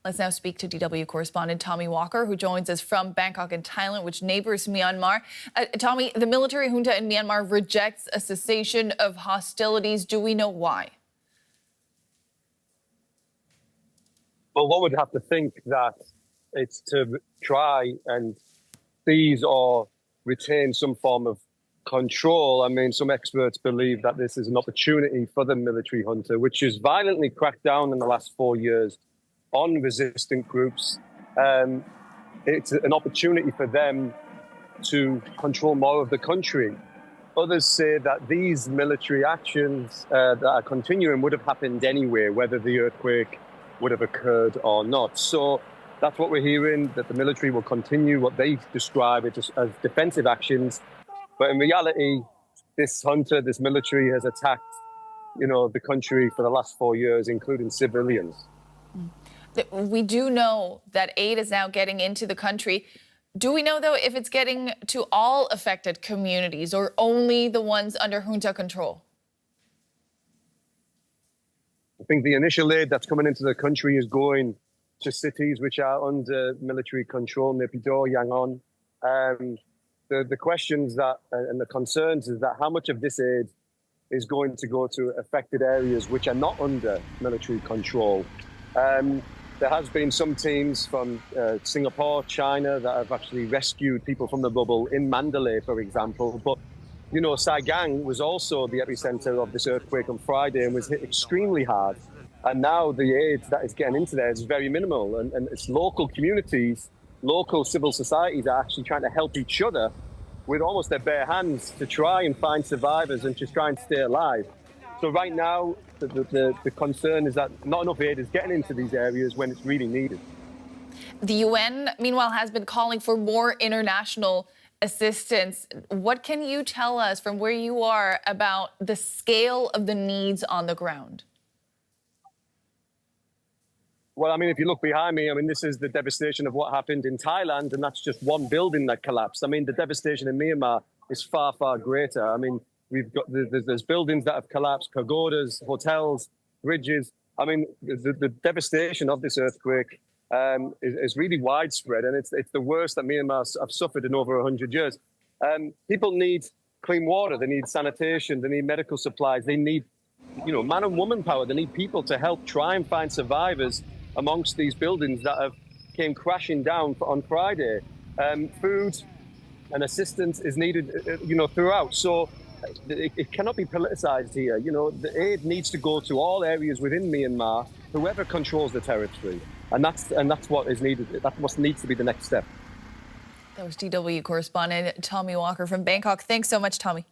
Let's now speak to DW correspondent Tommy Walker, who joins us from Bangkok in Thailand, which neighbors Myanmar. Tommy, the military junta in Myanmar rejects a cessation of hostilities. Do we know why? Well, one would have to think that it's to try and seize or retain some form of control. I mean, some experts believe that this is an opportunity for the military junta, which has violently cracked down in the last 4 years on resistant groups. It's an opportunity for them to control more of the country. Others say that these military actions that are continuing would have happened anyway, whether the earthquake would have occurred or not. So that's what we're hearing, that the military will continue what they describe as defensive actions. But in reality, this junta, this military has attacked, the country for the last 4 years, including civilians. We do know that aid is now getting into the country. Do we know, though, if it's getting to all affected communities or only the ones under junta control? I think the initial aid that's coming into the country is going to cities which are under military control, Naypyidaw, Yangon. The questions and the concerns is that how much of this aid is going to go to affected areas which are not under military control. There has been some teams from Singapore, China, that have actually rescued people from the rubble in Mandalay, for example. But, Saigon was also the epicenter of this earthquake on Friday and was hit extremely hard. And now the aid that is getting into there is very minimal. And it's local communities, local civil societies are actually trying to help each other with almost their bare hands to try and find survivors and just try and stay alive. So right now, the concern is that not enough aid is getting into these areas when it's really needed. The UN, meanwhile, has been calling for more international assistance. What can you tell us from where you are about the scale of the needs on the ground? Well, I mean, if you look behind me, this is the devastation of what happened in Thailand, and that's just one building that collapsed. The devastation in Myanmar is far, far greater. We've got there's buildings that have collapsed, pagodas, hotels, bridges. The devastation of this earthquake is really widespread, and it's the worst that Myanmar have suffered in over 100 years. People need clean water, they need sanitation, they need medical supplies, they need, man and woman power. They need people to help try and find survivors amongst these buildings that have came crashing down on Friday. Food and assistance is needed, throughout. So it cannot be politicized here. The aid needs to go to all areas within Myanmar, whoever controls the territory. And that's what is needed. That's what needs to be the next step. That was DW correspondent Tommy Walker from Bangkok. Thanks so much, Tommy.